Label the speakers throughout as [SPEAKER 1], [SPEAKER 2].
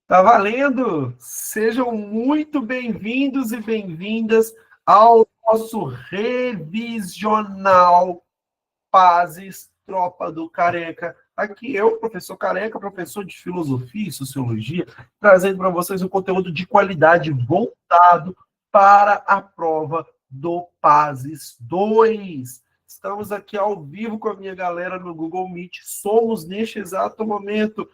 [SPEAKER 1] Tá valendo? Sejam muito bem-vindos e bem-vindas ao nosso revisional Pazes Tropa do Careca. Aqui eu, professor Careca, professor de Filosofia e Sociologia, trazendo para vocês um conteúdo de qualidade voltado para a prova do Pazes 2. Estamos aqui ao vivo com a minha galera no Google Meet. Somos, neste exato momento,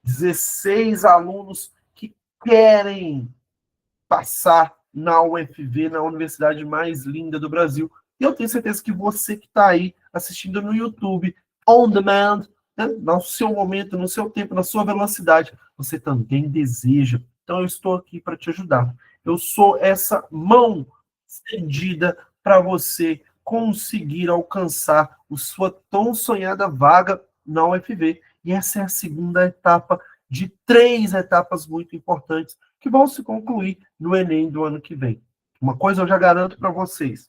[SPEAKER 1] 16 alunos que querem passar na UFV, na universidade mais linda do Brasil. E eu tenho certeza que você que está aí assistindo no YouTube, on demand, né, no seu momento, no seu tempo, na sua velocidade, você também deseja. Então, eu estou aqui para te ajudar. Eu sou essa mão estendida para você conseguir alcançar a sua tão sonhada vaga na UFV. E essa é a segunda etapa de 3 etapas muito importantes que vão se concluir no Enem do ano que vem. Uma coisa eu já garanto para vocês: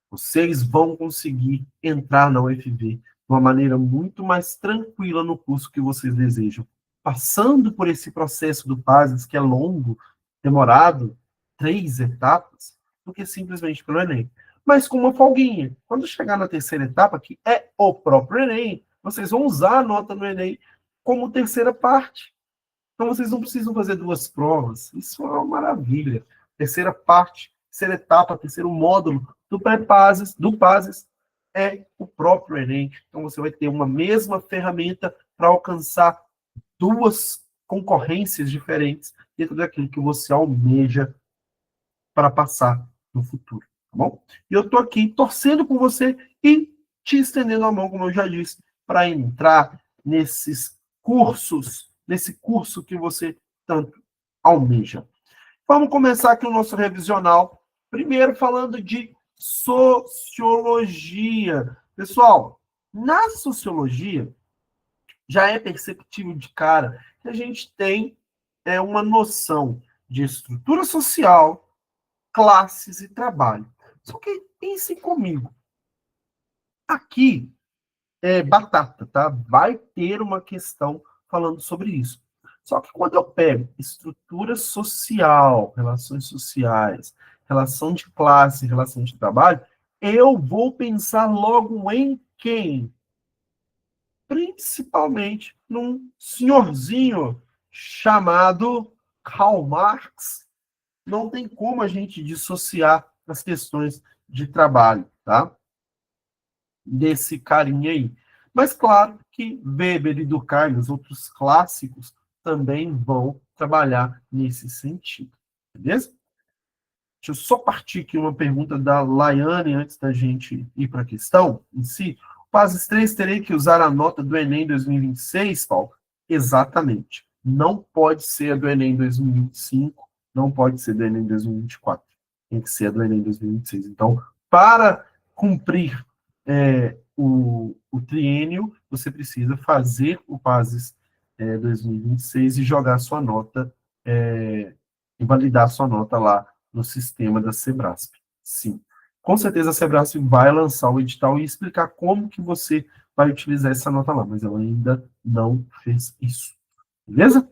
[SPEAKER 1] vocês vão conseguir entrar na UFV de uma maneira muito mais tranquila no curso que vocês desejam, passando por esse processo do PASES, que é longo, demorado, 3 etapas, do que simplesmente pelo Enem. Mas com uma folguinha. Quando chegar na terceira etapa, que é o próprio Enem, vocês vão usar a nota no Enem como terceira parte. Então, vocês não precisam fazer 2 provas. Isso é uma maravilha. Terceira parte, terceira etapa, terceiro módulo do pré-PASES, do PASES, é o próprio Enem. Então, você vai ter uma mesma ferramenta para alcançar 2 concorrências diferentes dentro daquilo que você almeja para passar no futuro. Tá bom? E eu estou aqui torcendo por você e te estendendo a mão, como eu já disse, para entrar nesses cursos, nesse curso que você tanto almeja. Vamos começar aqui o nosso revisional. Primeiro, falando de sociologia. Pessoal, na sociologia, já é perceptível de cara que a gente tem uma noção de estrutura social, classes e trabalho. Só que pense comigo. Aqui é batata, tá? Vai ter uma questão falando sobre isso. Só que quando eu pego estrutura social, relações sociais, relação de classe, relação de trabalho, eu vou pensar logo em quem? Principalmente num senhorzinho chamado Karl Marx. Não tem como a gente dissociar as questões de trabalho, tá? Desse carinha aí. Mas claro que Weber e Durkheim, os outros clássicos, também vão trabalhar nesse sentido. Beleza? Deixa eu só partir aqui uma pergunta da Laiane antes da gente ir para a questão em si. Fases 3, terei que usar a nota do Enem 2026, Paulo? Exatamente. Não pode ser a do Enem 2025, não pode ser do Enem 2024. Tem que ser a do Enem 2026. Então, para cumprir o triênio, você precisa fazer o PASES 2026 e jogar sua nota, e validar sua nota lá no sistema da Sebrasp. Sim. Com certeza a Sebrasp vai lançar o edital e explicar como que você vai utilizar essa nota lá, mas ela ainda não fez isso. Beleza?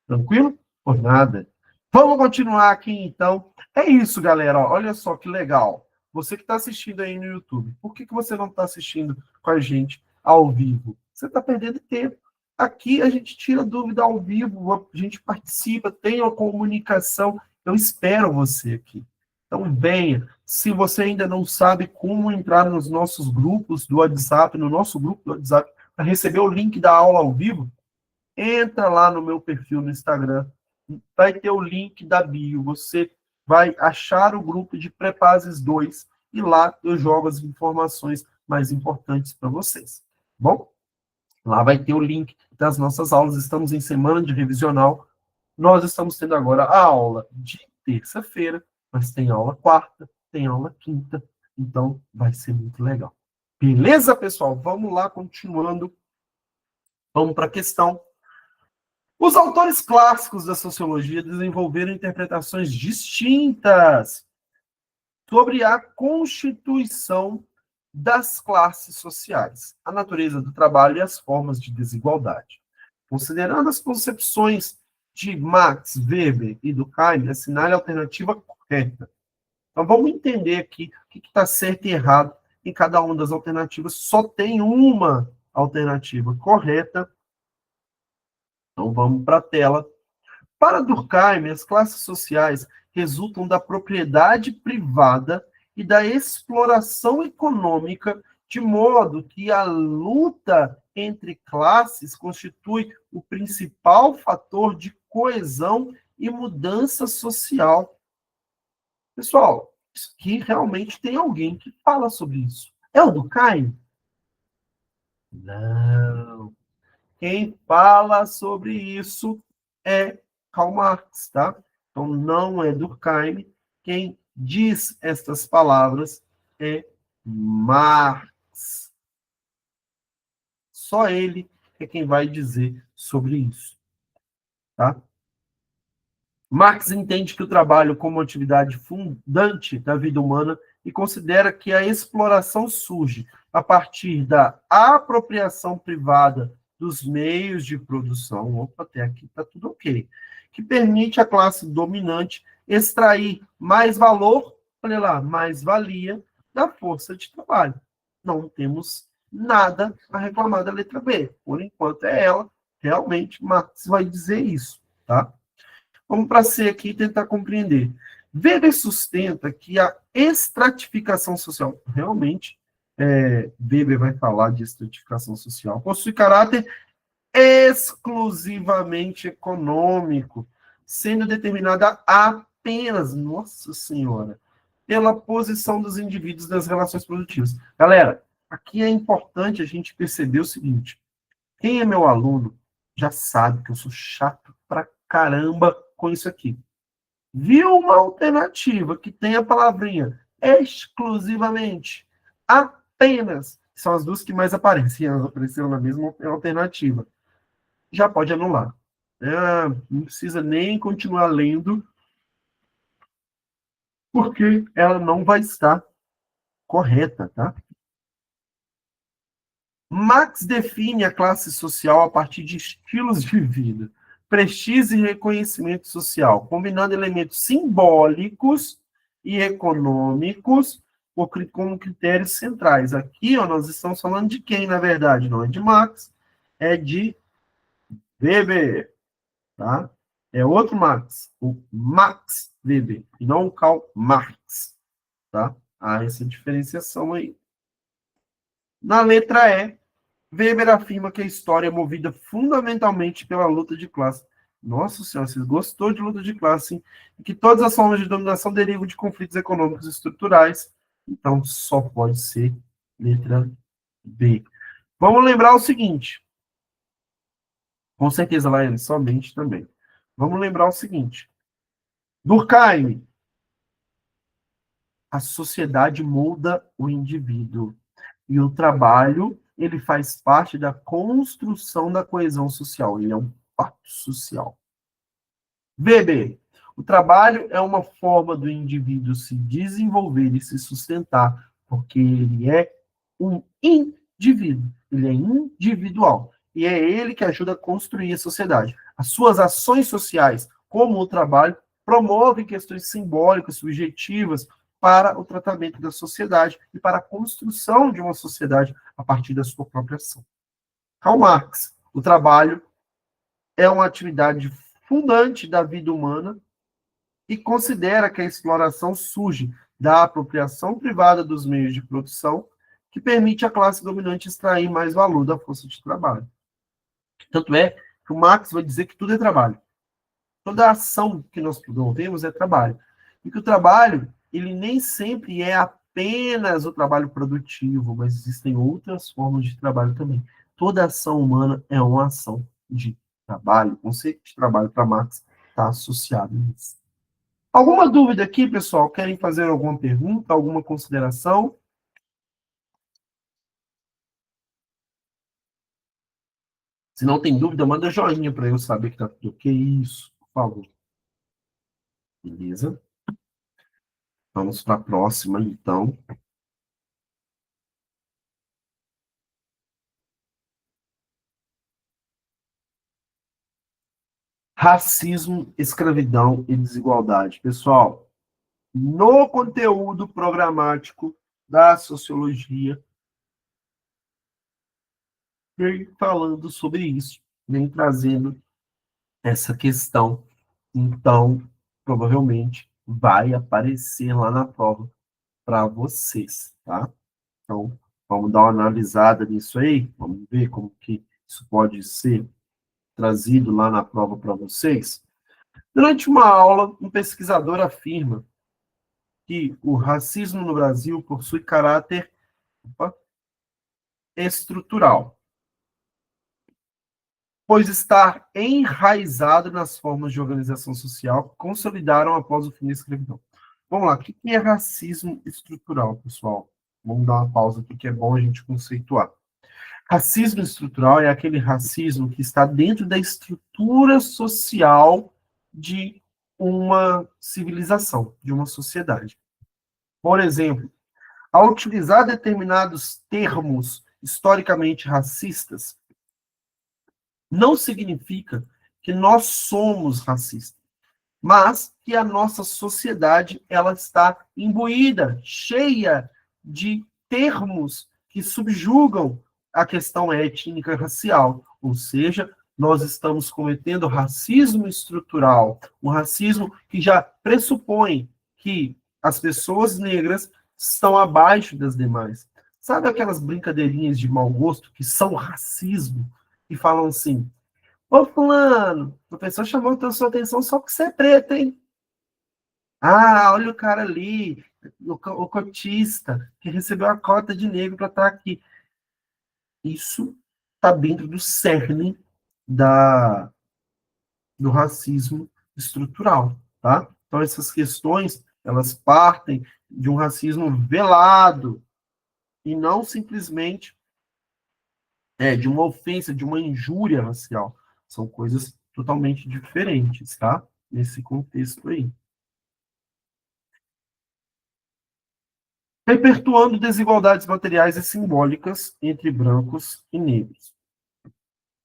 [SPEAKER 1] Tranquilo? Por nada. Vamos continuar aqui, então. É isso, galera. Olha só que legal. Você que está assistindo aí no YouTube, por que você não está assistindo com a gente ao vivo? Você está perdendo tempo. Aqui a gente tira dúvida ao vivo, a gente participa, tem uma comunicação. Eu espero você aqui. Então, venha. Se você ainda não sabe como entrar nos nossos grupos do WhatsApp, no nosso grupo do WhatsApp, para receber o link da aula ao vivo, entra lá no meu perfil no Instagram, vai ter o link da bio, você vai achar o grupo de Prepases 2 e lá eu jogo as informações mais importantes para vocês. Bom, lá vai ter o link das nossas aulas, estamos em semana de revisional, nós estamos tendo agora a aula de terça-feira, mas tem aula quarta, tem aula quinta, então vai ser muito legal. Beleza, pessoal? Vamos lá, continuando. Vamos para a questão. Os autores clássicos da sociologia desenvolveram interpretações distintas sobre a constituição das classes sociais, a natureza do trabalho e as formas de desigualdade. Considerando as concepções de Max, Weber e Durkheim, assinale a alternativa correta. Então, vamos entender aqui o que está certo e errado em cada uma das alternativas. Só tem uma alternativa correta. Então, vamos para a tela. Para Durkheim, as classes sociais resultam da propriedade privada e da exploração econômica, de modo que a luta entre classes constitui o principal fator de coesão e mudança social. Pessoal, isso aqui realmente tem alguém que fala sobre isso. É o Durkheim? Não. Quem fala sobre isso é Karl Marx, tá? Então, não é Durkheim. Quem diz estas palavras é Marx. Só ele é quem vai dizer sobre isso, tá? Marx entende que o trabalho como atividade fundante da vida humana e considera que a exploração surge a partir da apropriação privada dos meios de produção, opa, até aqui está tudo ok, que permite à classe dominante extrair mais valor, olha lá, mais valia da força de trabalho. Não temos nada a reclamar da letra B. Por enquanto é ela, realmente Marx vai dizer isso, tá? Vamos para C aqui e tentar compreender. Weber sustenta que a estratificação social, realmente, Weber vai falar de estratificação social, possui caráter exclusivamente econômico, sendo determinada apenas, nossa senhora, pela posição dos indivíduos nas relações produtivas. Galera, aqui é importante a gente perceber o seguinte: quem é meu aluno já sabe que eu sou chato pra caramba com isso aqui. Viu uma alternativa que tem a palavrinha exclusivamente, apenas, são as duas que mais aparecem, elas apareceram na mesma alternativa. Já pode anular. Não precisa nem continuar lendo, porque ela não vai estar correta, tá? Marx define a classe social a partir de estilos de vida, prestígio e reconhecimento social, combinando elementos simbólicos e econômicos como critérios centrais. Aqui, ó, nós estamos falando de quem, na verdade? Não é de Marx, é de Weber, tá? É outro Marx, o Max Weber, e não o Karl Marx, tá? Há essa diferenciação aí. Na letra E, Weber afirma que a história é movida fundamentalmente pela luta de classe. Nossa senhora, vocês gostou de luta de classe, hein? E que todas as formas de dominação derivam de conflitos econômicos estruturais. Então, só pode ser letra B. Vamos lembrar o seguinte. Com certeza, Laiane, somente também. Vamos lembrar o seguinte. Durkheim, a sociedade molda o indivíduo. E o trabalho, ele faz parte da construção da coesão social. Ele é um pacto social. Weber, o trabalho é uma forma do indivíduo se desenvolver e se sustentar, porque ele é um indivíduo, ele é individual. E é ele que ajuda a construir a sociedade. As suas ações sociais, como o trabalho, promovem questões simbólicas, subjetivas, para o tratamento da sociedade e para a construção de uma sociedade a partir da sua própria ação. Karl Marx, o trabalho é uma atividade fundante da vida humana e considera que a exploração surge da apropriação privada dos meios de produção, que permite à classe dominante extrair mais valor da força de trabalho. Tanto é que o Marx vai dizer que tudo é trabalho. Toda ação que nós promovemos é trabalho. E que o trabalho, ele nem sempre é apenas o trabalho produtivo, mas existem outras formas de trabalho também. Toda ação humana é uma ação de trabalho. O conceito de trabalho para Marx está associado a isso. Alguma dúvida aqui, pessoal? Querem fazer alguma pergunta, alguma consideração? Se não tem dúvida, manda joinha para eu saber que está tudo ok. Isso, por favor. Beleza? Vamos para a próxima, então. Racismo, escravidão e desigualdade. Pessoal, no conteúdo programático da sociologia, vem falando sobre isso, vem trazendo essa questão. Então, provavelmente vai aparecer lá na prova para vocês, tá? Então, vamos dar uma analisada nisso aí, vamos ver como que isso pode ser trazido lá na prova para vocês. Durante uma aula, um pesquisador afirma que o racismo no Brasil possui caráter estrutural, pois está enraizado nas formas de organização social que consolidaram após o fim da escravidão. Vamos lá, o que é racismo estrutural, pessoal? Vamos dar uma pausa aqui, que é bom a gente conceituar. Racismo estrutural é aquele racismo que está dentro da estrutura social de uma civilização, de uma sociedade. Por exemplo, ao utilizar determinados termos historicamente racistas, não significa que nós somos racistas, mas que a nossa sociedade ela está imbuída, cheia de termos que subjugam a questão étnica e racial, ou seja, nós estamos cometendo racismo estrutural, um racismo que já pressupõe que as pessoas negras estão abaixo das demais. Sabe aquelas brincadeirinhas de mau gosto que são racismo? E falam assim: ô, fulano, o professor chamou a sua atenção só porque você é preto, hein? Ah, olha o cara ali, o cotista, que recebeu a cota de negro para estar aqui. Isso está dentro do cerne da, do racismo estrutural, tá? Então, essas questões, elas partem de um racismo velado e não simplesmente de uma ofensa, de uma injúria racial. São coisas totalmente diferentes, tá? Nesse contexto aí. Repertuando desigualdades materiais e simbólicas entre brancos e negros.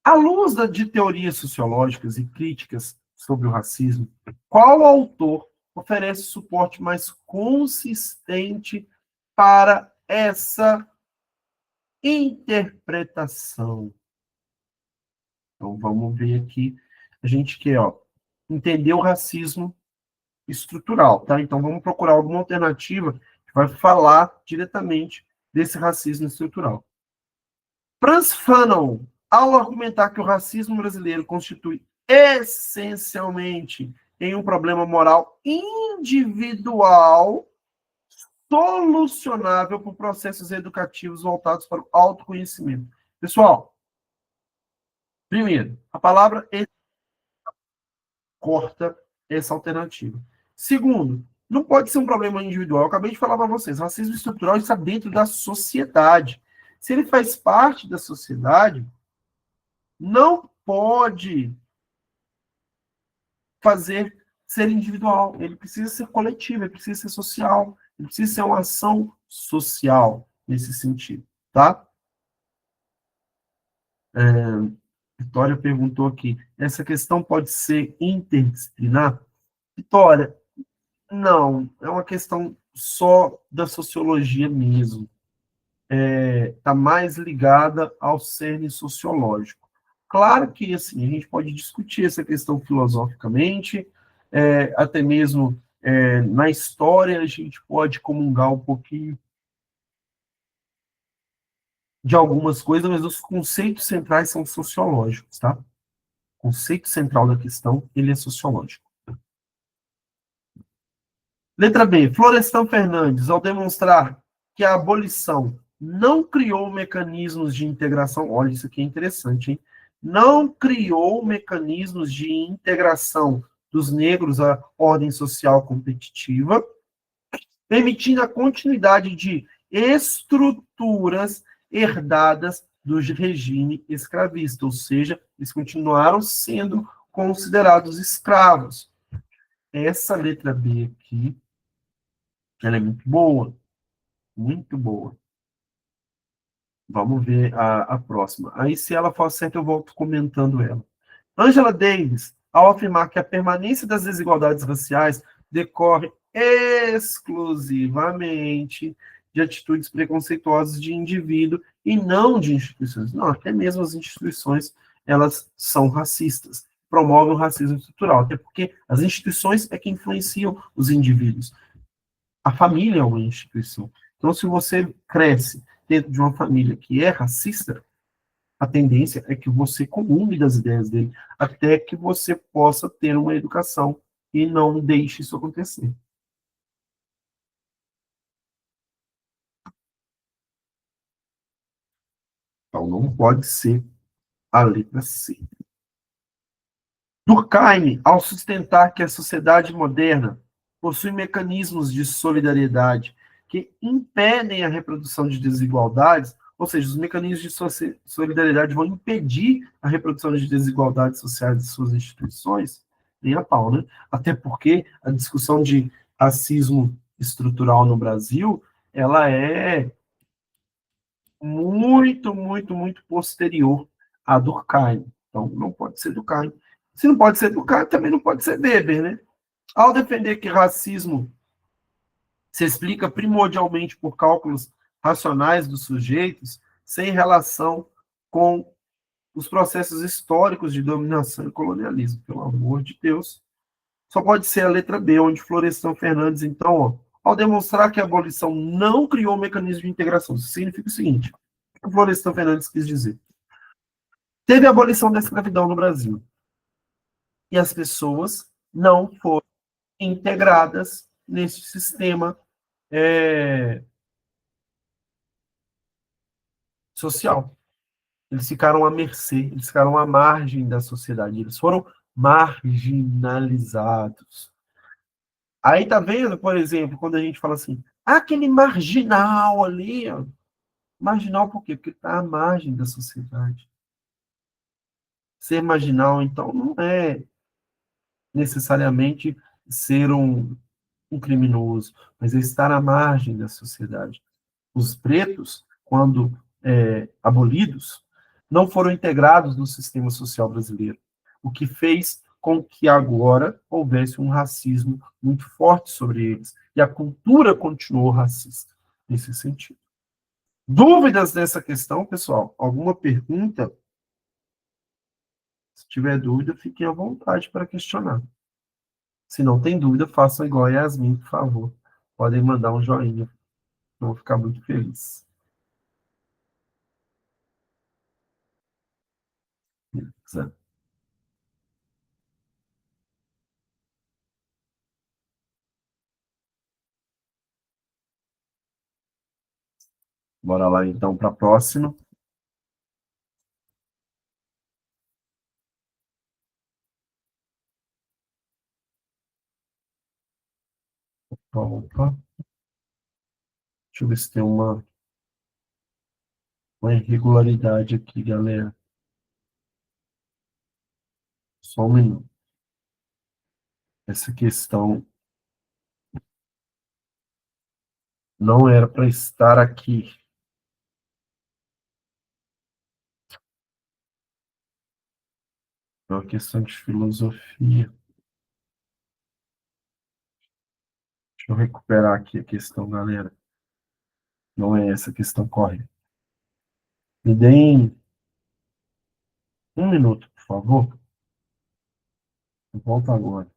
[SPEAKER 1] À luz de teorias sociológicas e críticas sobre o racismo, qual autor oferece suporte mais consistente para essa interpretação? Então, vamos ver aqui. A gente quer, entender o racismo estrutural, tá? Então, vamos procurar alguma alternativa que vai falar diretamente desse racismo estrutural. Franz Fanon, ao argumentar que o racismo brasileiro constitui essencialmente em um problema moral individual, solucionável por processos educativos voltados para o autoconhecimento. Pessoal, primeiro, a palavra corta essa alternativa. Segundo, não pode ser um problema individual. Eu acabei de falar para vocês, racismo estrutural está dentro da sociedade. Se ele faz parte da sociedade, não pode fazer ser individual, ele precisa ser coletivo, ele precisa ser social, ele precisa ser uma ação social nesse sentido, tá? Vitória perguntou aqui, essa questão pode ser interdisciplinar? Vitória, não, é uma questão só da sociologia mesmo. Está mais ligada ao cerne sociológico. Claro que assim, a gente pode discutir essa questão filosoficamente, até mesmo na história a gente pode comungar um pouquinho de algumas coisas, mas os conceitos centrais são sociológicos, tá? O conceito central da questão, ele é sociológico. Letra B. Florestan Fernandes, ao demonstrar que a abolição não criou mecanismos de integração, olha, isso aqui é interessante, hein? Não criou mecanismos de integração dos negros à ordem social competitiva, permitindo a continuidade de estruturas herdadas do regime escravista, ou seja, eles continuaram sendo considerados escravos. Essa letra B aqui, ela é muito boa, muito boa. Vamos ver a próxima. Aí, se ela for certa, eu volto comentando ela. Angela Davis, ao afirmar que a permanência das desigualdades raciais decorre exclusivamente de atitudes preconceituosas de indivíduo e não de instituições. Não, até mesmo as instituições, elas são racistas, promovem o racismo estrutural, até porque as instituições é que influenciam os indivíduos. A família é uma instituição. Então, se você cresce dentro de uma família que é racista, a tendência é que você comungue das ideias dele, até que você possa ter uma educação e não deixe isso acontecer. Então, não pode ser a letra C. Durkheim, ao sustentar que a sociedade moderna possui mecanismos de solidariedade que impedem a reprodução de desigualdades, ou seja, os mecanismos de solidariedade vão impedir a reprodução de desigualdades sociais de suas instituições, nem a pau, né? Até porque a discussão de racismo estrutural no Brasil, ela é muito posterior a Durkheim. Então, não pode ser Durkheim. Se não pode ser Durkheim, também não pode ser Weber, né? Ao defender que racismo se explica primordialmente por cálculos racionais dos sujeitos, sem relação com os processos históricos de dominação e colonialismo, pelo amor de Deus. Só pode ser a letra B, onde Florestan Fernandes, então, ó, ao demonstrar que a abolição não criou um mecanismo de integração. Isso significa o seguinte: o que o Florestan Fernandes quis dizer? Teve a abolição da escravidão no Brasil e as pessoas não foram integradas nesse sistema é, social. Eles ficaram à mercê, eles ficaram à margem da sociedade, eles foram marginalizados. Aí tá vendo, por exemplo, quando a gente fala assim, ah, aquele marginal ali, ó. Marginal por quê? Porque está à margem da sociedade. Ser marginal, então, não é necessariamente ser um criminoso, mas é estar à margem da sociedade. Os pretos, quando abolidos, não foram integrados no sistema social brasileiro, o que fez com que agora houvesse um racismo muito forte sobre eles. E a cultura continuou racista nesse sentido. Dúvidas nessa questão, pessoal? Alguma pergunta? Se tiver dúvida, fiquem à vontade para questionar. Se não tem dúvida, façam igual a Yasmin, por favor. Podem mandar um joinha. Eu vou ficar muito feliz. Beleza? Bora lá então para a próxima. Opa, deixa eu ver se tem uma irregularidade aqui, galera. Só um minuto. Essa questão não era para estar aqui. É uma questão de filosofia. Deixa eu recuperar aqui a questão, galera. Não é essa a questão correta. Me deem um minuto, por favor. Eu volto agora.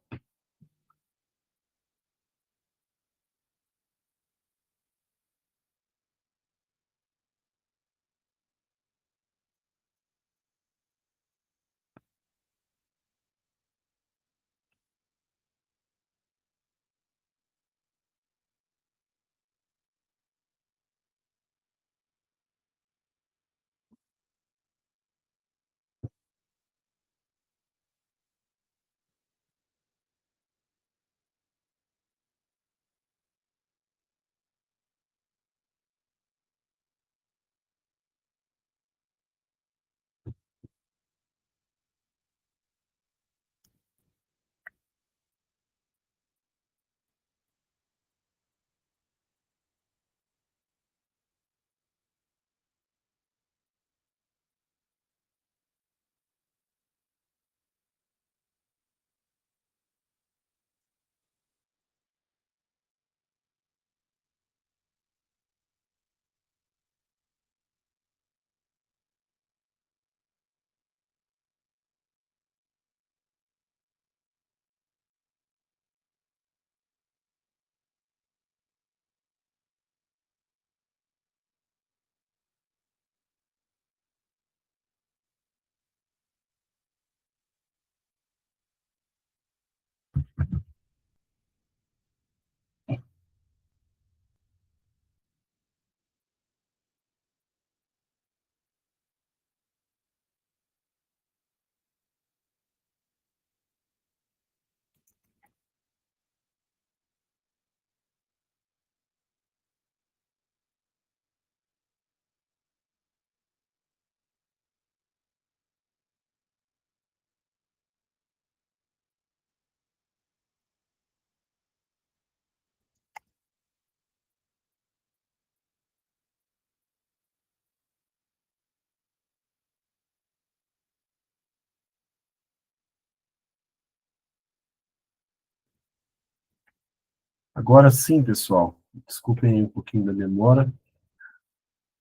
[SPEAKER 1] Agora sim, pessoal. Desculpem aí um pouquinho da demora.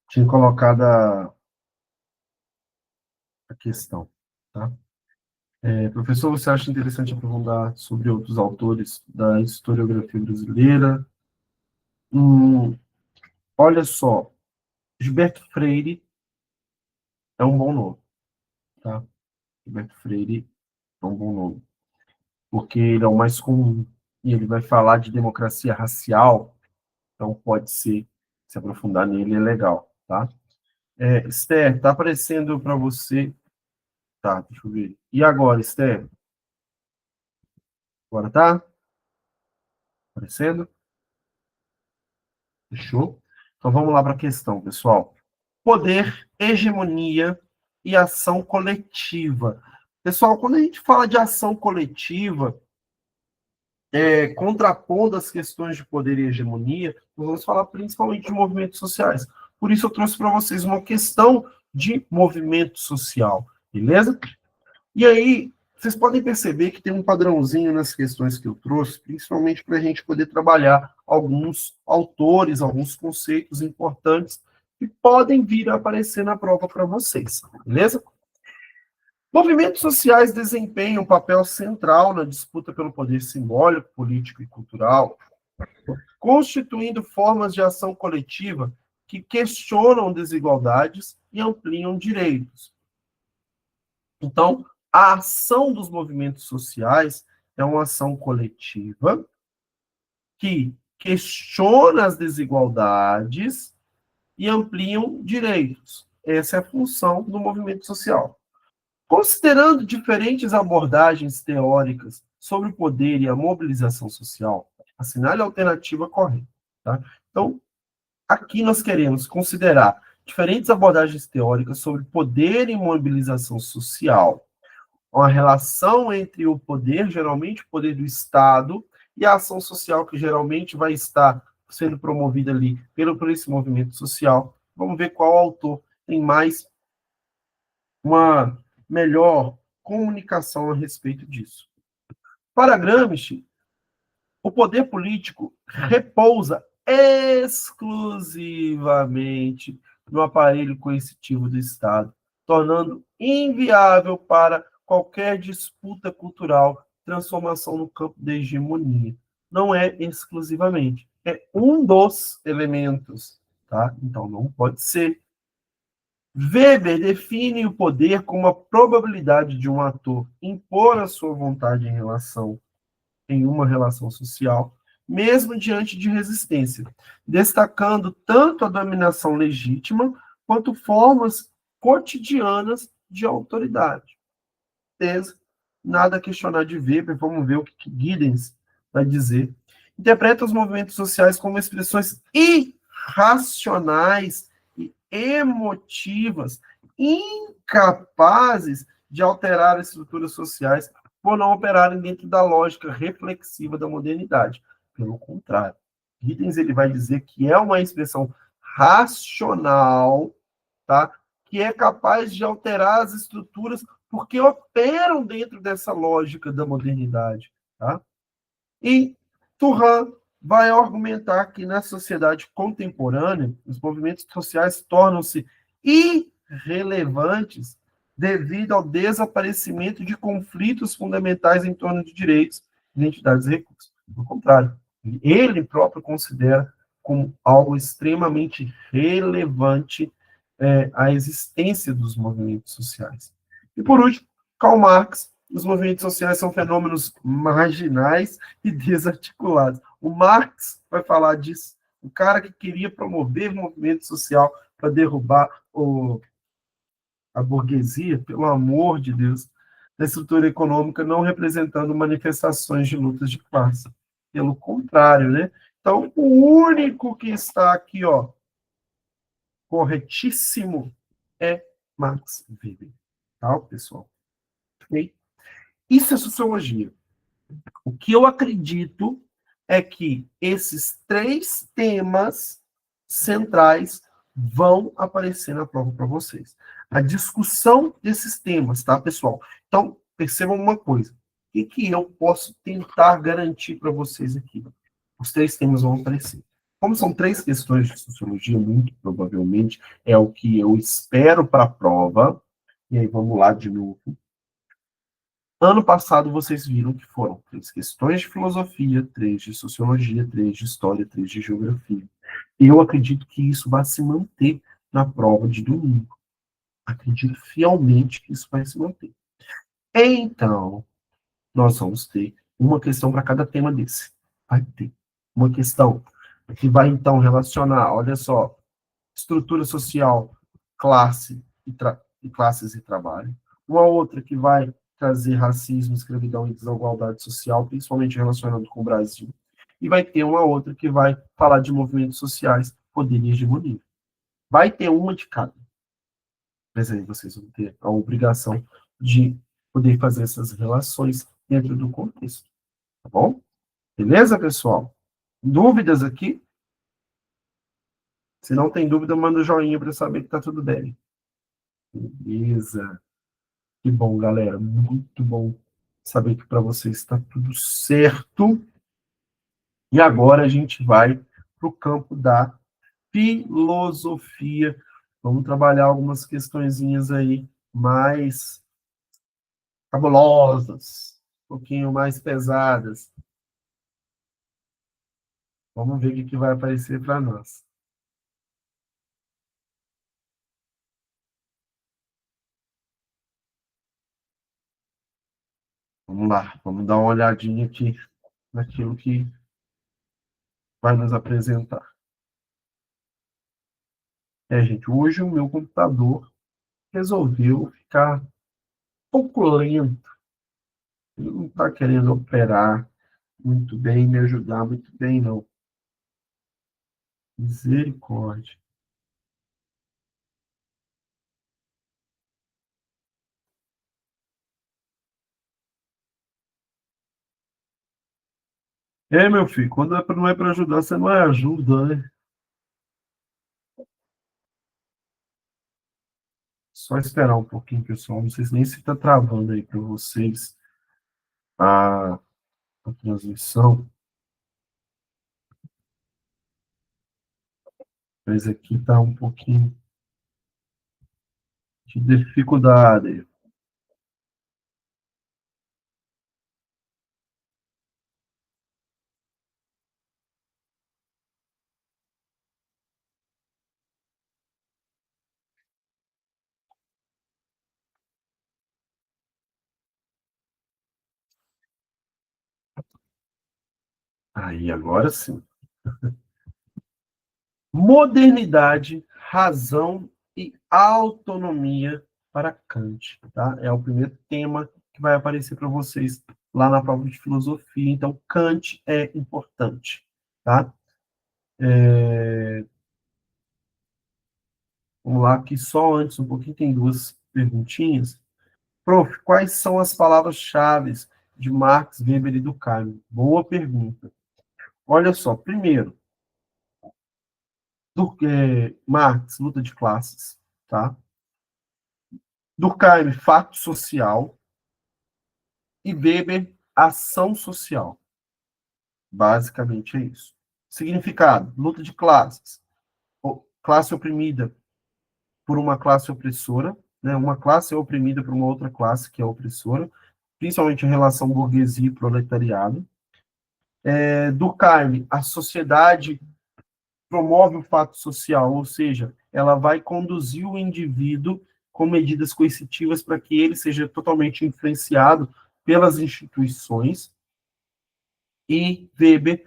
[SPEAKER 1] Tinha colocado a questão, tá? Professor, você acha interessante aprofundar sobre outros autores da historiografia brasileira? Hum, olha só, Gilberto Freire é um bom nome, tá? Gilberto Freire é um bom nome, porque ele é o mais comum e ele vai falar de democracia racial, então pode ser, se aprofundar nele é legal, tá? Esther, tá aparecendo para você? Tá, deixa eu ver. E agora, Esther? Agora tá aparecendo? Fechou? Então vamos lá para a questão, pessoal. Poder, hegemonia e ação coletiva. Pessoal, quando a gente fala de ação coletiva, contrapondo as questões de poder e hegemonia, nós vamos falar principalmente de movimentos sociais. Por isso eu trouxe para vocês uma questão de movimento social, beleza? E aí, vocês podem perceber que tem um padrãozinho nas questões que eu trouxe, principalmente para a gente poder trabalhar alguns autores, alguns conceitos importantes que podem vir a aparecer na prova para vocês, beleza? Movimentos sociais desempenham um papel central na disputa pelo poder simbólico, político e cultural, constituindo formas de ação coletiva que questionam desigualdades e ampliam direitos. Então, a ação dos movimentos sociais é uma ação coletiva que questiona as desigualdades e ampliam direitos. Essa é a função do movimento social. Considerando diferentes abordagens teóricas sobre o poder e a mobilização social, assinale a alternativa correta. Tá? Então, aqui nós queremos considerar diferentes abordagens teóricas sobre poder e mobilização social, uma relação entre o poder, geralmente o poder do Estado, e a ação social, que geralmente vai estar sendo promovida ali por esse movimento social. Vamos ver qual autor tem mais uma melhor comunicação a respeito disso. Para Gramsci, o poder político repousa exclusivamente no aparelho coercitivo do Estado, tornando inviável para qualquer disputa cultural transformação no campo da hegemonia. Não é exclusivamente, é um dos elementos, tá? Então não pode ser. Weber define o poder como a probabilidade de um ator impor a sua vontade em uma relação social, mesmo diante de resistência, destacando tanto a dominação legítima quanto formas cotidianas de autoridade. Beleza? Nada a questionar de Weber, vamos ver o que Giddens vai dizer. Interpreta os movimentos sociais como expressões irracionais e emotivas, incapazes de alterar as estruturas sociais por não operarem dentro da lógica reflexiva da modernidade. Pelo contrário, Giddens ele vai dizer que é uma expressão racional, tá? Que é capaz de alterar as estruturas porque operam dentro dessa lógica da modernidade, tá? E Turhan vai argumentar que na sociedade contemporânea, os movimentos sociais tornam-se irrelevantes devido ao desaparecimento de conflitos fundamentais em torno de direitos, identidades e recursos. Pelo contrário, ele próprio considera como algo extremamente relevante a existência dos movimentos sociais. E, por último, Karl Marx, os movimentos sociais são fenômenos marginais e desarticulados. O Marx vai falar disso. O cara que queria promover o movimento social para derrubar a burguesia, pelo amor de Deus, da estrutura econômica, não representando manifestações de lutas de classe. Pelo contrário, né? Então, o único que está aqui, ó, corretíssimo, é Max Weber. Tá, pessoal? Okay? Isso é sociologia. O que eu acredito é que esses três temas centrais vão aparecer na prova para vocês. A discussão desses temas, tá, pessoal? Então, percebam uma coisa. O que eu posso tentar garantir para vocês aqui? Os três temas vão aparecer. Como são três questões de sociologia, muito provavelmente é o que eu espero para a prova. E aí, vamos lá de novo. Ano passado, vocês viram que foram três questões de filosofia, três de sociologia, três de história, três de geografia. E eu acredito que isso vai se manter na prova de domingo. Acredito fielmente que isso vai se manter. Então, nós vamos ter uma questão para cada tema desse. Vai ter uma questão que vai, então, relacionar, olha só, estrutura social, classe e classes e trabalho. Uma outra que vai trazer racismo, escravidão e desigualdade social, principalmente relacionado com o Brasil. E vai ter uma outra que vai falar de movimentos sociais, poder e hegemonia. Vai ter uma de cada. Mas aí vocês vão ter a obrigação de poder fazer essas relações dentro do contexto. Tá bom? Beleza, pessoal? Dúvidas aqui? Se não tem dúvida, manda um joinha para eu saber que tá tudo bem. Beleza. Que bom, galera. Muito bom saber que para vocês está tudo certo. E agora a gente vai para o campo da filosofia. Vamos trabalhar algumas questõezinhas aí mais cabulosas, um pouquinho mais pesadas. Vamos ver o que vai aparecer para nós. Vamos lá, vamos dar uma olhadinha aqui naquilo que vai nos apresentar. Gente, hoje o meu computador resolveu ficar um pouco lento. Ele não está querendo operar muito bem, me ajudar muito bem, não. Misericórdia. Meu filho, quando não é para ajudar, você não é ajuda, né? Só esperar um pouquinho, pessoal. Não sei nem se está travando aí para vocês a, a transmissão, mas aqui está um pouquinho de dificuldade. Aí, agora sim. Modernidade, razão e autonomia para Kant. Tá? É o primeiro tema que vai aparecer para vocês lá na prova de filosofia. Então, Kant é importante. Tá? Vamos lá, que só antes, um pouquinho, tem duas perguntinhas. Prof, quais são as palavras-chave de Marx, Weber e Durkheim? Boa pergunta. Olha só, primeiro, Marx, luta de classes, tá? Durkheim, fato social, e Weber, ação social. Basicamente é isso. Significado, luta de classes. Classe oprimida por uma classe opressora, né? Uma classe é oprimida por uma outra classe que é opressora, principalmente em relação burguesia e proletariado. Durkheim, a sociedade promove o fato social, ou seja, ela vai conduzir o indivíduo com medidas coercitivas para que ele seja totalmente influenciado pelas instituições. E Weber,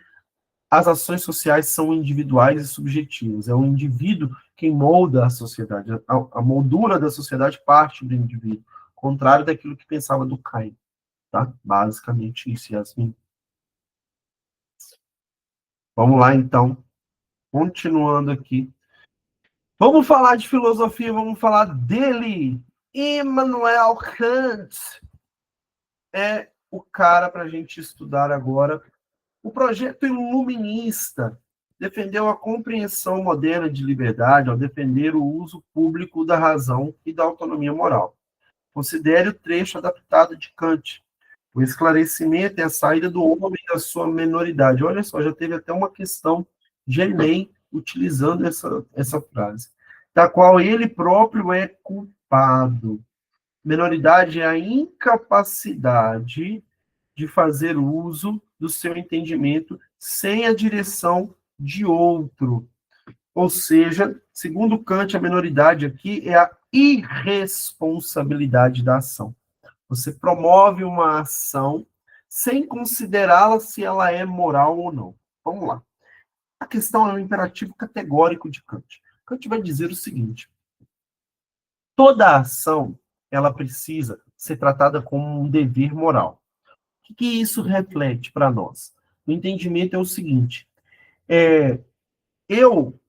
[SPEAKER 1] as ações sociais são individuais e subjetivas. É o indivíduo quem molda a sociedade. A moldura da sociedade parte do indivíduo, contrário daquilo que pensava Durkheim. Tá? Basicamente isso, Yasmin. Vamos lá, então. Continuando aqui. Vamos falar de filosofia, vamos falar dele. Immanuel Kant é o cara para a gente estudar agora. O projeto iluminista defendeu a compreensão moderna de liberdade ao defender o uso público da razão e da autonomia moral. Considere o trecho adaptado de Kant. O esclarecimento é a saída do homem da sua menoridade. Olha só, já teve até uma questão de Enem utilizando essa frase. Da qual ele próprio é culpado. Menoridade é a incapacidade de fazer uso do seu entendimento sem a direção de outro. Ou seja, segundo Kant, a menoridade aqui é a irresponsabilidade da ação. Você promove uma ação sem considerá-la se ela é moral ou não. Vamos lá. A questão é um imperativo categórico de Kant. Kant vai dizer o seguinte: toda ação ela precisa ser tratada como um dever moral. O que isso reflete para nós? O entendimento é o seguinte: eu,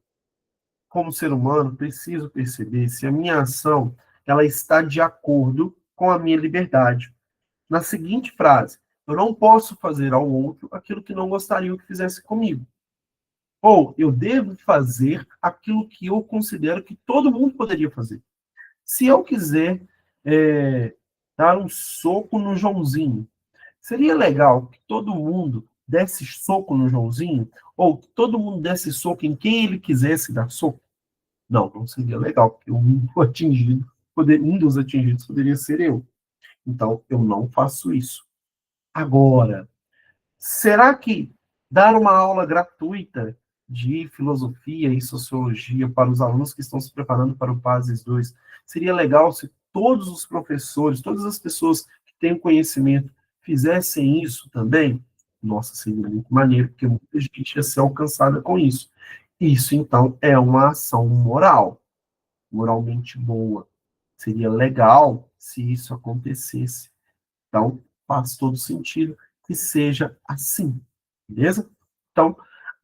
[SPEAKER 1] como ser humano, preciso perceber se a minha ação ela está de acordo com a minha liberdade. Na seguinte frase: eu não posso fazer ao outro aquilo que não gostaria que fizesse comigo. Ou eu devo fazer aquilo que eu considero que todo mundo poderia fazer. Se eu quiser dar um soco no Joãozinho, seria legal que todo mundo desse soco no Joãozinho? Ou que todo mundo desse soco em quem ele quisesse dar soco? Não, não seria legal, porque um dos atingidos poderia ser eu. Então, eu não faço isso. Agora, será que dar uma aula gratuita de filosofia e sociologia para os alunos que estão se preparando para o PASES 2 seria legal se todos os professores, todas as pessoas que têm conhecimento fizessem isso também? Nossa, seria muito maneiro, porque muita gente ia ser alcançada com isso. Isso, então, é uma ação moral, moralmente boa. Seria legal se isso acontecesse. Então, faz todo sentido que seja assim, beleza? Então,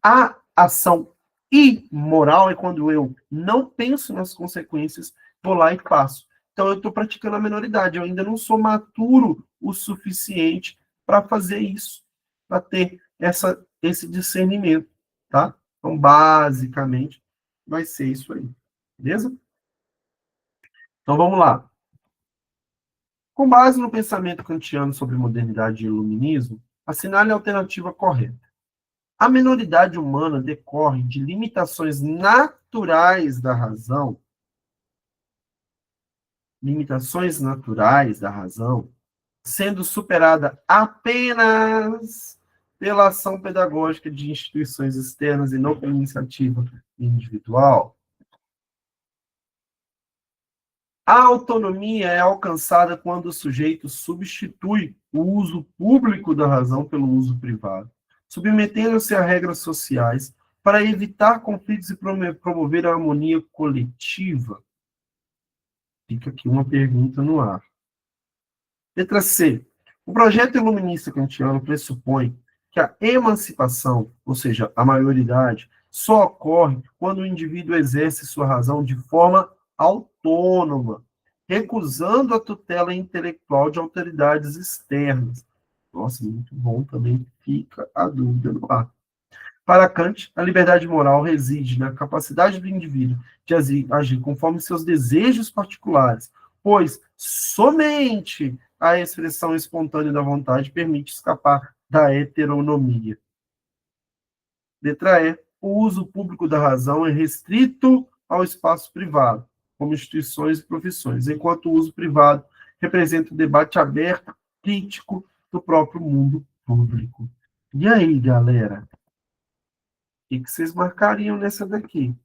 [SPEAKER 1] a ação imoral é quando eu não penso nas consequências, vou lá e faço. Então, eu estou praticando a menoridade, eu ainda não sou maturo o suficiente para fazer isso, para ter esse discernimento, tá? Então, basicamente, vai ser isso aí, beleza? Então, vamos lá. Com base no pensamento kantiano sobre modernidade e iluminismo, assinale a alternativa correta. A menoridade humana decorre de limitações naturais da razão, sendo superada apenas pela ação pedagógica de instituições externas e não pela iniciativa individual. A autonomia é alcançada quando o sujeito substitui o uso público da razão pelo uso privado, submetendo-se a regras sociais para evitar conflitos e promover a harmonia coletiva. Fica aqui uma pergunta no ar. Letra C. O projeto iluminista kantiano pressupõe que a emancipação, ou seja, a maioridade, só ocorre quando o indivíduo exerce sua razão de forma autônoma, recusando a tutela intelectual de autoridades externas. Nossa, muito bom, também fica a dúvida no ar. Para Kant, a liberdade moral reside na capacidade do indivíduo de agir conforme seus desejos particulares, pois somente a expressão espontânea da vontade permite escapar da heteronomia. Letra E. O uso público da razão é restrito ao espaço privado, como instituições e profissões, enquanto o uso privado representa o debate aberto, crítico do próprio mundo público. E aí, galera? O que vocês marcariam nessa daqui?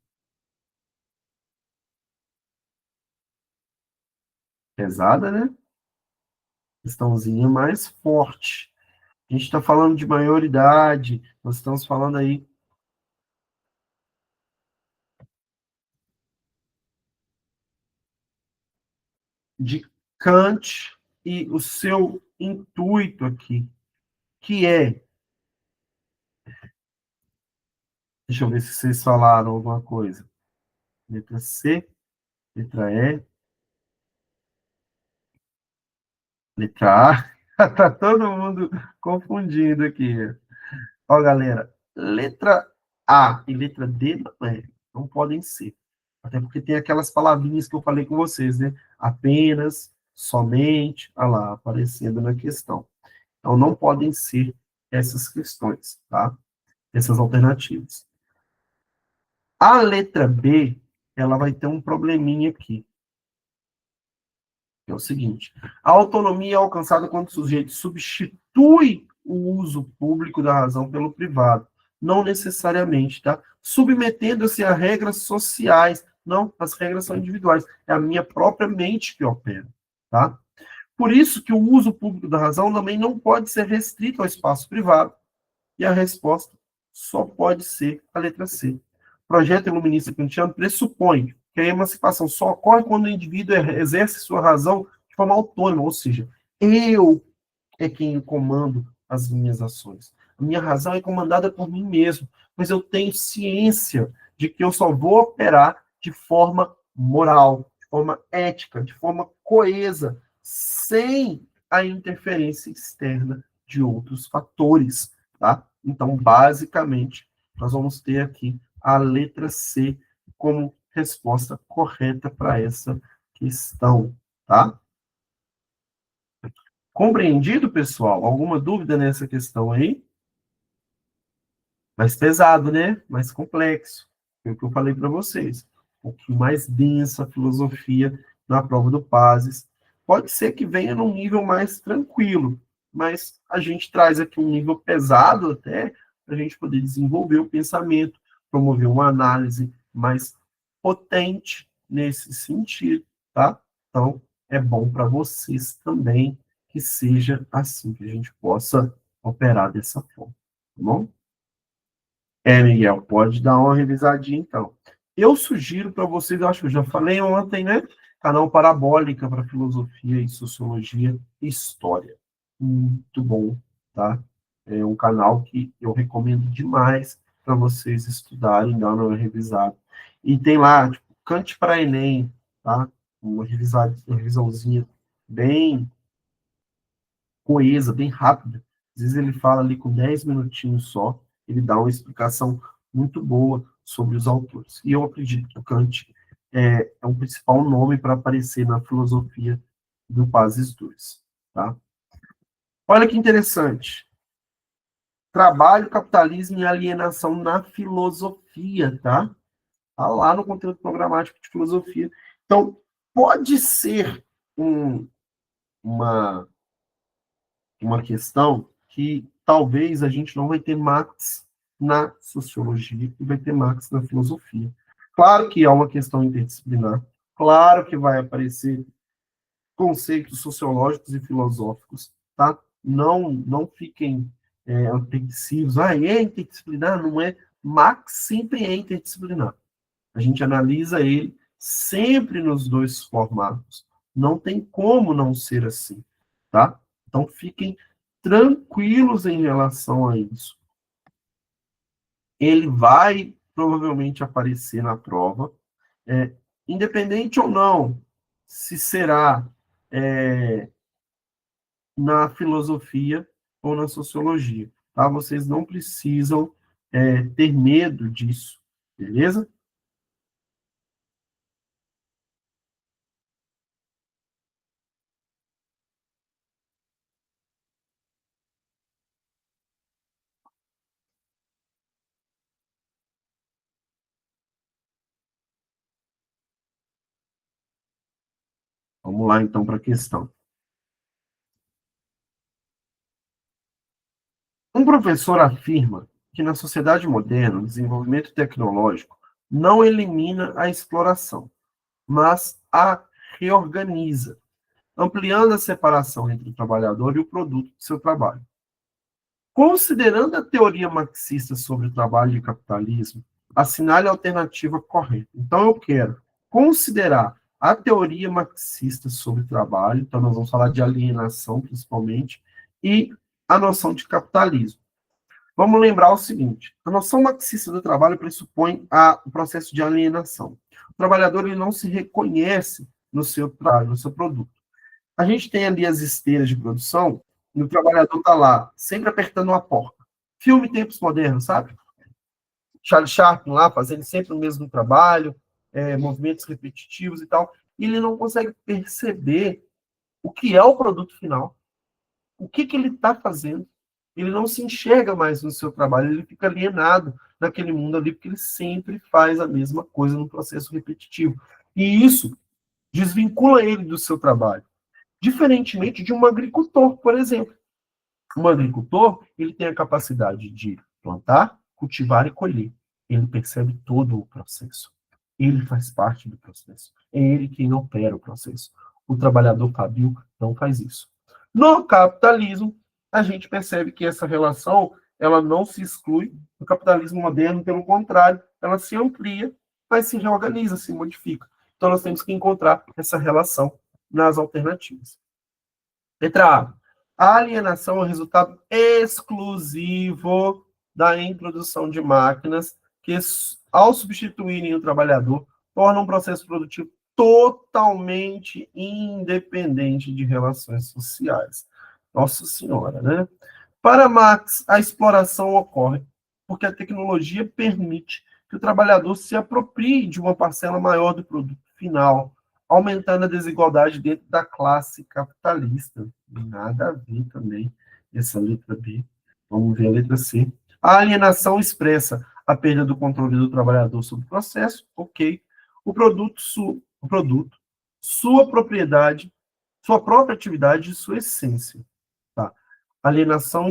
[SPEAKER 1] Pesada, né? Questãozinha mais forte. A gente está falando de maioridade, nós estamos falando aí de Kant e o seu intuito aqui, que é, deixa eu ver se vocês falaram alguma coisa. Letra C, letra E, letra A. Tá todo mundo confundindo aqui. Ó, galera, letra A e letra D não podem ser. Até porque tem aquelas palavrinhas que eu falei com vocês, né? Apenas, somente, olha lá, aparecendo na questão. Então, não podem ser essas questões, tá? Essas alternativas. A letra B, ela vai ter um probleminha aqui. É o seguinte: a autonomia é alcançada quando o sujeito substitui o uso público da razão pelo privado. Não necessariamente, tá? Submetendo-se a regras sociais. Não, as regras são individuais. É a minha própria mente que opera, tá? Por isso que o uso público da razão também não pode ser restrito ao espaço privado. E a resposta só pode ser a letra C. O projeto iluminista kantiano pressupõe que a emancipação só ocorre quando o indivíduo exerce sua razão de forma autônoma, ou seja, eu é quem comando as minhas ações. A minha razão é comandada por mim mesmo, mas eu tenho ciência de que eu só vou operar de forma moral, de forma ética, de forma coesa, sem a interferência externa de outros fatores, tá? Então, basicamente, nós vamos ter aqui a letra C como resposta correta para essa questão, tá? Compreendido, pessoal? Alguma dúvida nessa questão aí? Mais pesado, né? Mais complexo. Foi o que eu falei para vocês. Um pouquinho mais densa a filosofia na prova do PASES. Pode ser que venha num nível mais tranquilo, mas a gente traz aqui um nível pesado até para a gente poder desenvolver o pensamento, promover uma análise mais potente nesse sentido, tá? Então, é bom para vocês também que seja assim, que a gente possa operar dessa forma, tá bom? Miguel, pode dar uma revisadinha então. Eu sugiro para vocês, eu acho que eu já falei ontem, né? Canal Parabólica para Filosofia e Sociologia e História. Muito bom, tá? É um canal que eu recomendo demais para vocês estudarem, dar uma revisada. E tem lá, tipo, Kant para Enem, tá? Uma revisãozinha bem coesa, bem rápida. Às vezes ele fala ali com 10 minutinhos só, ele dá uma explicação muito boa sobre os autores. E eu acredito que o Kant é um principal nome para aparecer na filosofia do Pazes II. Tá? Olha que interessante. Trabalho, capitalismo e alienação na filosofia, tá? Tá lá no conteúdo programático de filosofia. Então, pode ser uma uma questão que talvez a gente não vai ter Marx na sociologia e vai ter Marx na filosofia. Claro que é uma questão interdisciplinar, claro que vai aparecer conceitos sociológicos e filosóficos, tá? Não fiquem aprensivos. Ah, é interdisciplinar? Não é. Marx sempre é interdisciplinar. A gente analisa ele sempre nos dois formatos. Não tem como não ser assim, tá? Então fiquem tranquilos em relação a isso. Ele vai provavelmente aparecer na prova, é, independente ou não, se será na filosofia ou na sociologia, tá? Vocês não precisam ter medo disso, beleza? Vamos lá então para a questão. Um professor afirma que na sociedade moderna o desenvolvimento tecnológico não elimina a exploração, mas a reorganiza, ampliando a separação entre o trabalhador e o produto de seu trabalho. Considerando a teoria marxista sobre o trabalho e capitalismo, assinale a alternativa correta. Então, eu quero considerar a teoria marxista sobre o trabalho, então nós vamos falar de alienação principalmente, e a noção de capitalismo. Vamos lembrar o seguinte: a noção marxista do trabalho pressupõe o processo de alienação. O trabalhador ele não se reconhece no seu trabalho, no seu produto. A gente tem ali as esteiras de produção, e o trabalhador está lá, sempre apertando uma porta. Filme Tempos Modernos, sabe? Charlie Chaplin lá, fazendo sempre o mesmo trabalho, movimentos repetitivos e tal, e ele não consegue perceber o que é o produto final. o que ele está fazendo. Ele não se enxerga mais no seu trabalho, ele fica alienado naquele mundo ali, porque ele sempre faz a mesma coisa no processo repetitivo. E isso desvincula ele do seu trabalho. Diferentemente de um agricultor, por exemplo. Um agricultor, ele tem a capacidade de plantar, cultivar e colher. Ele percebe todo o processo. Ele faz parte do processo. É ele quem opera o processo. O trabalhador fabril não faz isso. No capitalismo, a gente percebe que essa relação ela não se exclui. No capitalismo moderno, pelo contrário, ela se amplia, mas se reorganiza, se modifica. Então, nós temos que encontrar essa relação nas alternativas. Letra A. A alienação é o resultado exclusivo da introdução de máquinas que, ao substituírem o trabalhador, tornam o processo produtivo totalmente independente de relações sociais. Nossa Senhora, né? Para Marx, a exploração ocorre porque a tecnologia permite que o trabalhador se aproprie de uma parcela maior do produto final, aumentando a desigualdade dentro da classe capitalista. Nada a ver também essa letra B. Vamos ver a letra C. A alienação expressa a perda do controle do trabalhador sobre o processo, ok. O produto, sua propriedade, sua própria atividade e sua essência. Tá? Alienação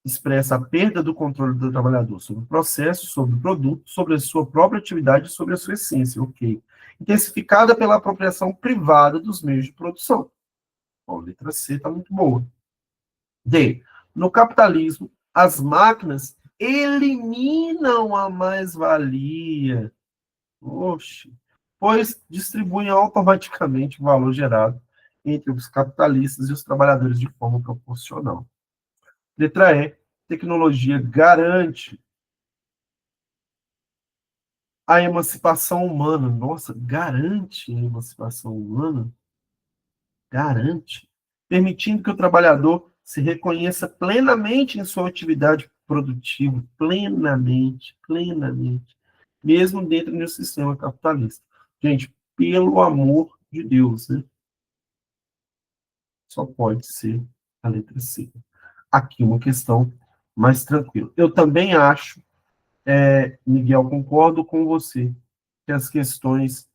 [SPEAKER 1] expressa a perda do controle do trabalhador sobre o processo, sobre o produto, sobre a sua própria atividade e sobre a sua essência, ok. Intensificada pela apropriação privada dos meios de produção. Bom, a letra C está muito boa. D. No capitalismo, as máquinas eliminam a mais-valia. Oxe. Pois distribuem automaticamente o valor gerado entre os capitalistas e os trabalhadores de forma proporcional. Letra E. Tecnologia garante a emancipação humana. Nossa, garante a emancipação humana? Garante. Permitindo que o trabalhador se reconheça plenamente em sua atividade produtiva. Plenamente. Mesmo dentro do sistema capitalista. Gente, pelo amor de Deus, né? Só pode ser a letra C. Aqui uma questão mais tranquila. Eu também acho, Miguel, concordo com você, que as questões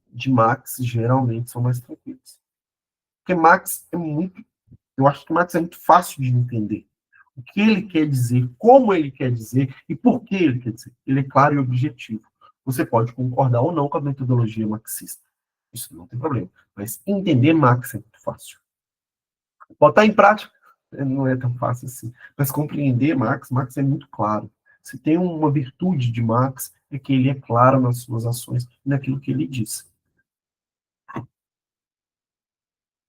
[SPEAKER 1] de Marx geralmente são mais tranquilas. Porque Marx é muito. Eu acho que Marx é muito fácil de entender. O que ele quer dizer, como ele quer dizer e por que ele quer dizer. Ele é claro e objetivo. Você pode concordar ou não com a metodologia marxista. Isso não tem problema. Mas entender Marx é muito fácil. Botar em prática não é tão fácil assim. Mas compreender Marx é muito claro. Se tem uma virtude de Marx, é que ele é claro nas suas ações e naquilo que ele diz.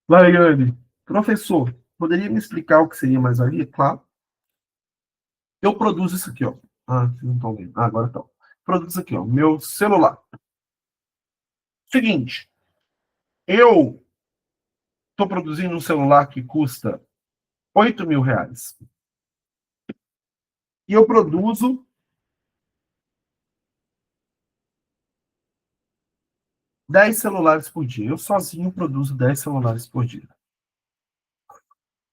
[SPEAKER 1] Laiane, professor, poderia me explicar o que seria mais-valia? Claro. Eu produzo isso aqui, ó. Ah, vocês não estão vendo. Ah, agora estão. Produzo aqui, ó. Meu celular. Seguinte, eu estou produzindo um celular que custa R$ 8.000. E eu produzo 10 celulares por dia. Eu sozinho produzo 10 celulares por dia.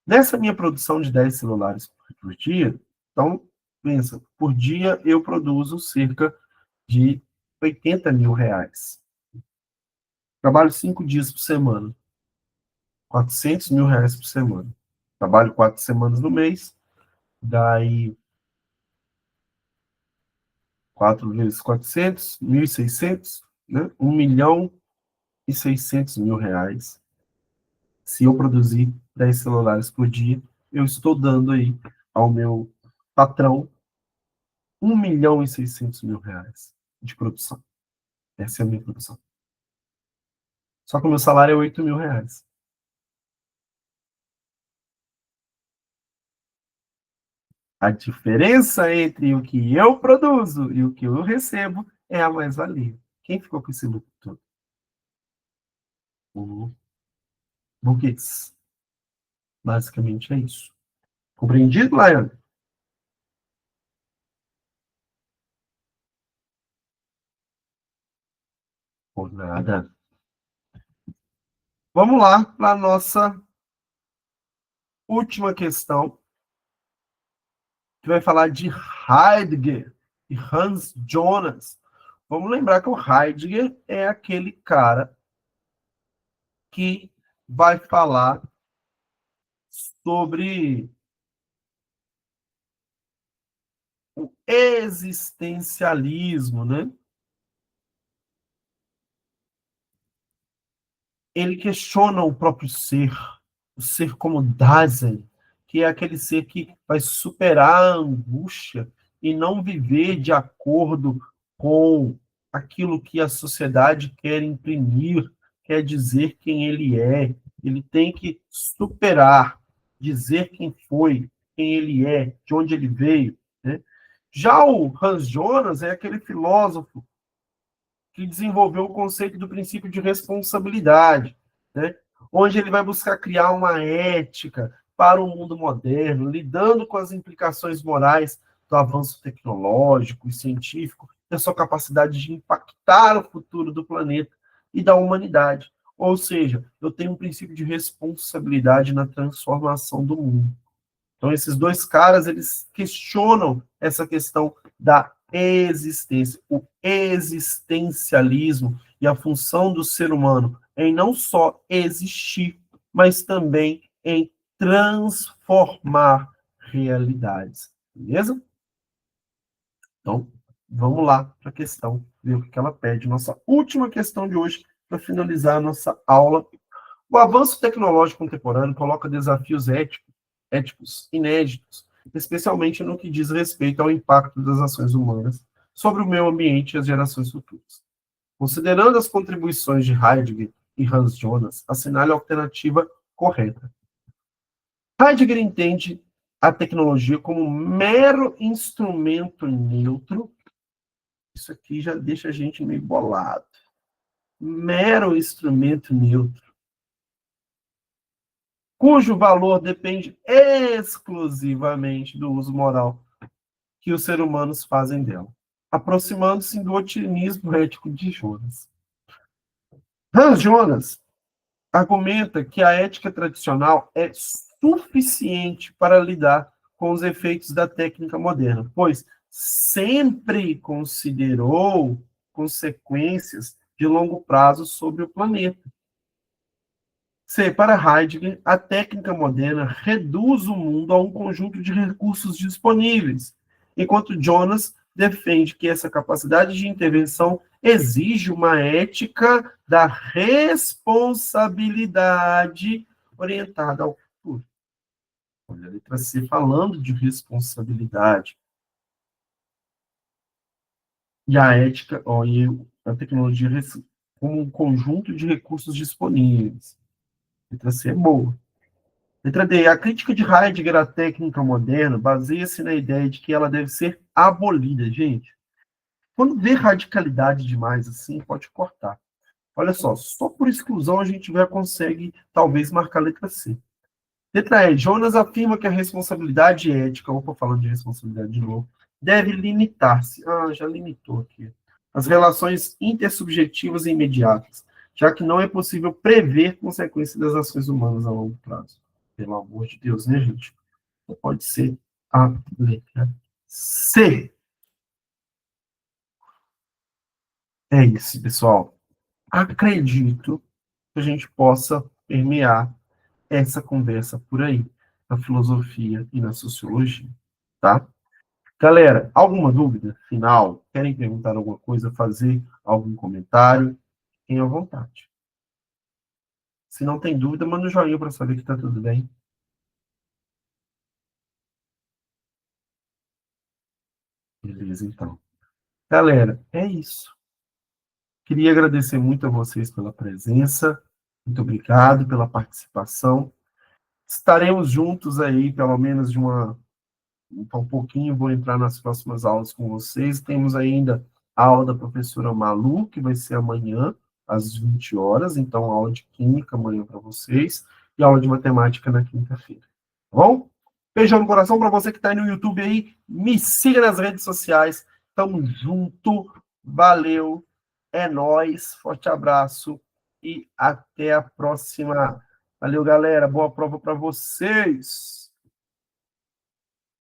[SPEAKER 1] Nessa minha produção de 10 celulares por dia, então, pensa, por dia eu produzo cerca de R$ 80.000. Trabalho 5 dias por semana. R$ 400.000 por semana. Trabalho 4 semanas no mês, daí 4 vezes 400, 1.600, né? R$ 1.600.000. Se eu produzir 10 celulares por dia, eu estou dando aí ao meu patrão R$ 1.600.000 de produção. Essa é a minha produção. Só que o meu salário é R$ 8.000. A diferença entre o que eu produzo e o que eu recebo é a mais-valia. Quem ficou com esse lucro todo? O burguês. Basicamente é isso. Compreendido, Laiane? Por nada. Vamos lá para a nossa última questão, que vai falar de Heidegger e Hans Jonas. Vamos lembrar que o Heidegger é aquele cara que vai falar sobre o existencialismo, né? Ele questiona o próprio ser, o ser como Dasein, que é aquele ser que vai superar a angústia e não viver de acordo com aquilo que a sociedade quer imprimir, quer dizer quem ele é. Ele tem que superar, dizer quem foi, quem ele é, de onde ele veio, né? Já o Hans Jonas é aquele filósofo que desenvolveu o conceito do princípio de responsabilidade, né? Onde ele vai buscar criar uma ética para o mundo moderno, lidando com as implicações morais do avanço tecnológico e científico, da sua capacidade de impactar o futuro do planeta e da humanidade. Ou seja, eu tenho um princípio de responsabilidade na transformação do mundo. Então, esses dois caras, eles questionam essa questão da existência, o existencialismo e a função do ser humano em não só existir, mas também em transformar realidades. Beleza? Então, vamos lá para a questão, ver o que ela pede. Nossa última questão de hoje, para finalizar a nossa aula. O avanço tecnológico contemporâneo coloca desafios éticos inéditos, especialmente no que diz respeito ao impacto das ações humanas sobre o meio ambiente e as gerações futuras. Considerando as contribuições de Heidegger e Hans Jonas, assinale a alternativa correta. Heidegger entende a tecnologia como um mero instrumento neutro. Isso aqui já deixa a gente meio bolado. Mero instrumento neutro, cujo valor depende exclusivamente do uso moral que os seres humanos fazem dela, aproximando-se do otimismo ético de Jonas. Hans Jonas argumenta que a ética tradicional é suficiente para lidar com os efeitos da técnica moderna, pois sempre considerou consequências de longo prazo sobre o planeta. Para Heidegger, a técnica moderna reduz o mundo a um conjunto de recursos disponíveis, enquanto Jonas defende que essa capacidade de intervenção exige uma ética da responsabilidade orientada ao futuro. Olha a letra C falando de responsabilidade. E a ética, e a tecnologia como um conjunto de recursos disponíveis. A letra C é boa. Letra D. A crítica de Heidegger à técnica moderna baseia-se na ideia de que ela deve ser abolida. Gente, quando vê radicalidade demais assim, pode cortar. Olha só por exclusão a gente já consegue, talvez, marcar a letra C. Letra E. Jonas afirma que a responsabilidade ética, opa, falando de responsabilidade de novo, deve limitar-se. Ah, já limitou aqui. As relações intersubjetivas e imediatas, já que não é possível prever consequências das ações humanas a longo prazo. Pelo amor de Deus, né, gente? Pode ser a letra C. É isso, pessoal. Acredito que a gente possa permear essa conversa por aí, na filosofia e na sociologia, tá? Galera, alguma dúvida final? Querem perguntar alguma coisa, fazer algum comentário? Tenham à vontade. Se não tem dúvida, manda um joinha para saber que está tudo bem. Beleza, então. Galera, é isso. Queria agradecer muito a vocês pela presença. Muito obrigado pela participação. Estaremos juntos aí, pelo menos de um pouquinho, vou entrar nas próximas aulas com vocês. Temos ainda a aula da professora Malu, que vai ser amanhã, às 20 horas. Então, aula de química amanhã para vocês. E aula de matemática na quinta-feira. Tá bom? Beijão no coração para você que está aí no YouTube aí. Me siga nas redes sociais. Tamo junto. Valeu. É nóis. Forte abraço. E até a próxima Valeu, galera. Boa prova para vocês.